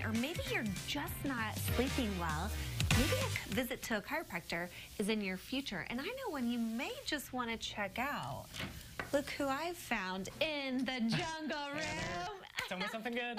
or maybe you're just not sleeping well, maybe a visit to a chiropractor is in your future. And I know one you may just want to check out. Look who I've found in the jungle room. Tell me something good.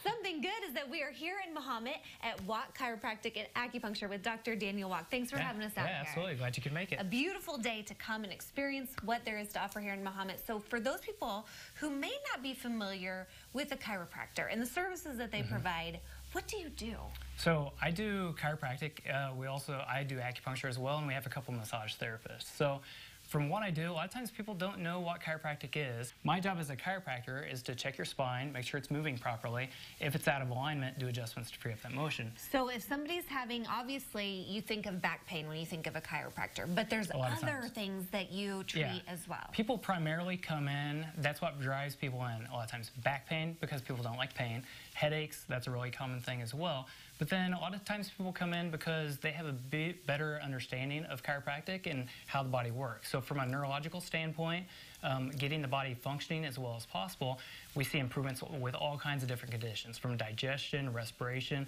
Something good is that we are here in Mahomet at Watt Chiropractic and Acupuncture with Dr. Daniel Watt. Thanks for having us out here. Yeah, absolutely. Glad you could make it. A beautiful day to come and experience what there is to offer here in Mahomet. So for those people who may not be familiar with a chiropractor and the services that they provide, what do you do? So I do chiropractic. I do acupuncture as well, and we have a couple massage therapists. So from what I do, a lot of times people don't know what chiropractic is. My job as a chiropractor is to check your spine, make sure it's moving properly. If it's out of alignment, do adjustments to free up that motion. So if somebody's having, obviously you think of back pain when you think of a chiropractor, but there's other things that you treat as well. People primarily come in, that's what drives people in a lot of times. Back pain, because people don't like pain. Headaches, that's a really common thing as well. But then a lot of times people come in because they have a better understanding of chiropractic and how the body works. So from a neurological standpoint, getting the body functioning as well as possible, we see improvements with all kinds of different conditions, from digestion, respiration.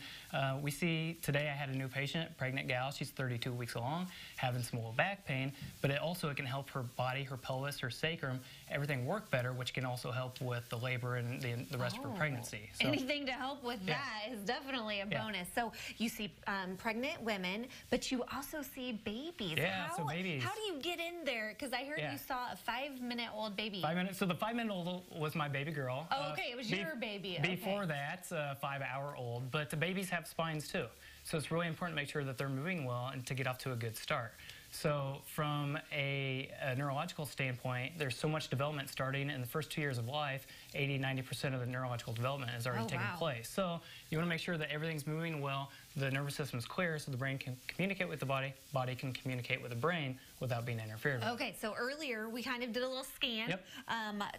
We see, today I had a new patient, pregnant gal, she's 32 weeks along, having some low back pain, but it can help her body, her pelvis, her sacrum, everything work better, which can also help with the labor and the rest of her pregnancy. So, anything to help with that is definitely a bonus. So you see pregnant women, but you also see babies. Yeah, so babies. How do you get in there? Because I heard you saw a 5-minute-old baby. 5 minutes. So the 5-minute-old was my baby girl. Oh, okay, it was your baby. Before that, 5-hour-old. But the babies have spines too. So it's really important to make sure that they're moving well and to get off to a good start. So from a neurological standpoint, there's so much development starting in the first 2 years of life. 80–90% of the neurological development has already taken place. So you want to make sure that everything's moving well, the nervous system's clear, so the brain can communicate with the body can communicate with the brain without being interfered with. Okay, so earlier we kind of did a little scan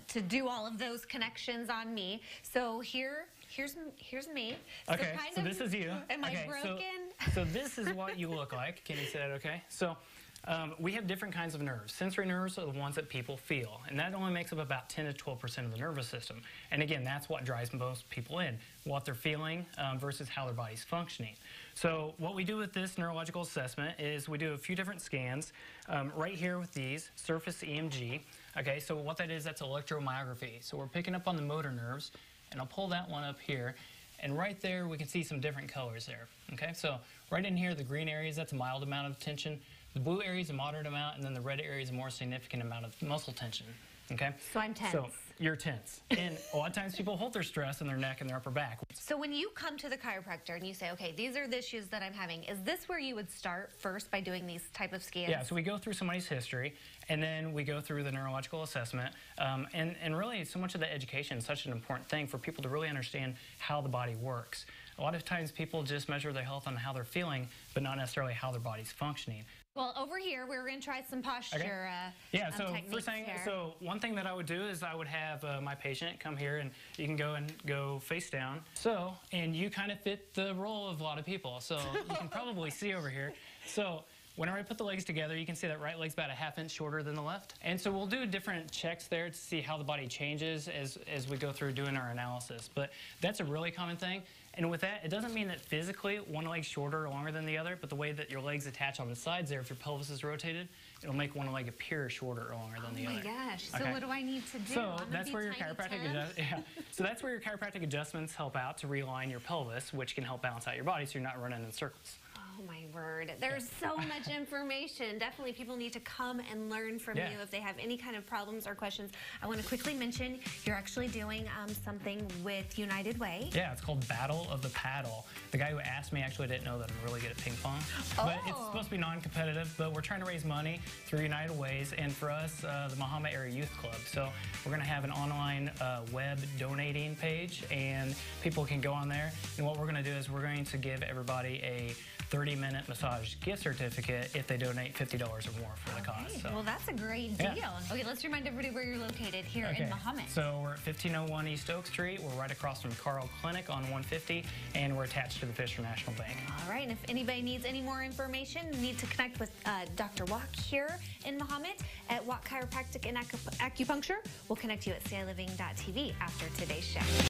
to do all of those connections on me. So here's me. Okay, so this is you. Am I broken? So this is what you look like. Can you see that okay? So we have different kinds of nerves. Sensory nerves are the ones that people feel, and that only makes up about 10 to 12% of the nervous system. And again, that's what drives most people in, what they're feeling versus how their body's functioning. So what we do with this neurological assessment is we do a few different scans. Right here with these, surface EMG. Okay, so what that is, that's electromyography. So we're picking up on the motor nerves, and I'll pull that one up here. And right there, we can see some different colors there. Okay, so right in here, the green areas, that's a mild amount of tension. The blue area is a moderate amount, and then the red area is a more significant amount of muscle tension. Okay? So I'm tense. So you're tense. And a lot of times people hold their stress in their neck and their upper back. So when you come to the chiropractor and you say, okay, these are the issues that I'm having, is this where you would start first by doing these type of scans? Yeah, so we go through somebody's history, and then we go through the neurological assessment. And really, so much of the education is such an important thing for people to really understand how the body works. A lot of times people just measure their health on how they're feeling, but not necessarily how their body's functioning. Well, over here, we're going to try some posture techniques here. So one thing that I would do is I would have my patient come here, and you can go face down. So, and you kind of fit the role of a lot of people. So you can probably see over here. So whenever I put the legs together, you can see that right leg's about a ½ inch shorter than the left. And so we'll do different checks there to see how the body changes as we go through doing our analysis. But that's a really common thing. And with that, it doesn't mean that physically one leg's shorter or longer than the other, but the way that your legs attach on the sides there, if your pelvis is rotated, it'll make one leg appear shorter or longer than the other. Oh my gosh. So what do I need to do? So that's where your So that's where your chiropractic adjustments help out to realign your pelvis, which can help balance out your body so you're not running in circles. Oh my word. There's so much information. Definitely people need to come and learn from you if they have any kind of problems or questions. I want to quickly mention you're actually doing something with United Way. Yeah, it's called Battle of the Paddle. The guy who asked me actually didn't know that I'm really good at ping pong. But it's supposed to be non-competitive, but we're trying to raise money through United Ways, and for us, the Mahomet Area Youth Club. So we're going to have an online web donating page, and people can go on there. And what we're going to do is we're going to give everybody a 30-minute massage gift certificate if they donate $50 or more for the cause. So. Well, that's a great deal. Okay, let's remind everybody where you're located here in Mahomet. So we're at 1501 East Oak Street. We're right across from Carl Clinic on 150, and we're attached to the Fisher National Bank. All right, and if anybody needs any more information, need to connect with Dr. Watt here in Mahomet at Watt Chiropractic and Acupuncture. We'll connect you at CILiving.tv after today's show.